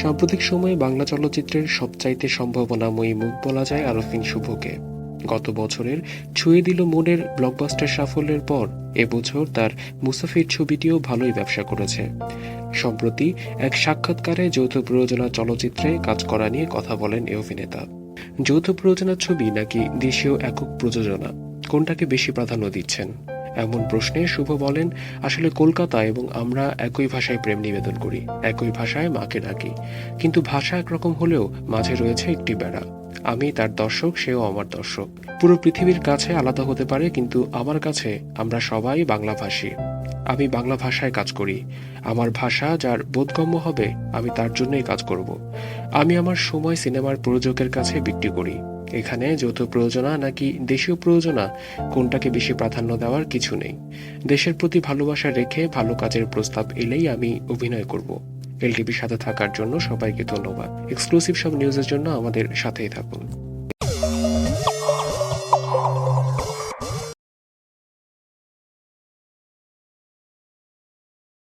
সাম্প্রতিক সময়ে বাংলা চলচ্চিত্রের সবচাইতে সম্ভাবনাময়ী মুখ বলা যায় আরফিন শুভকে। গত বছরের ছুঁয়ে দিল মনের ব্লকবাস্টার সাফল্যের পর এবছর তার মুসাফির ছবিটিও ভালোই ব্যবসা করেছে। সম্প্রতি এক সাক্ষাৎকারে যৌথ প্রযোজনা চলচ্চিত্রে কাজ করা নিয়ে কথা বলেন এই অভিনেতা। যৌথ প্রযোজনার ছবি নাকি দেশীয় একক প্রযোজনা, কোনটাকে বেশি প্রাধান্য দিচ্ছেন এমন প্রশ্নে শুভ বলেন, আসলে কলকাতা এবং আমরা একই ভাষায় প্রেম নিবেদন করি, একই ভাষায় মাকে ডাকি, কিন্তু ভাষা একরকম হলেও মাঝে রয়েছে একটি বেড়া। আমি তার দর্শক, সেও আমার দর্শক। পুরো পৃথিবীর কাছে আলাদা হতে পারে, কিন্তু আমার কাছে আমরা সবাই বাংলাভাষী। আমি বাংলা ভাষায় কাজ করি। আমার ভাষা যার বোধগম্য হবে আমি তার জন্যই কাজ করব। আমি আমার সময় সিনেমার প্রযোজকের কাছে বিক্রি করি। এখানে যৌথ প্রযোজনা নাকি দেশীয় প্রযোজনা, কোনটাকে বেশি প্রাধান্য দেওয়ার কিছু নেই। দেশের প্রতি ভালোবাসা রেখে ভালো কাজের প্রস্তাব এলেই আমি অভিনয় করব। এলটিভির সাথে থাকার জন্য সবাইকে ধন্যবাদ। এক্সক্লুসিভ সব নিউজের জন্য আমাদের সাথেই থাকুন।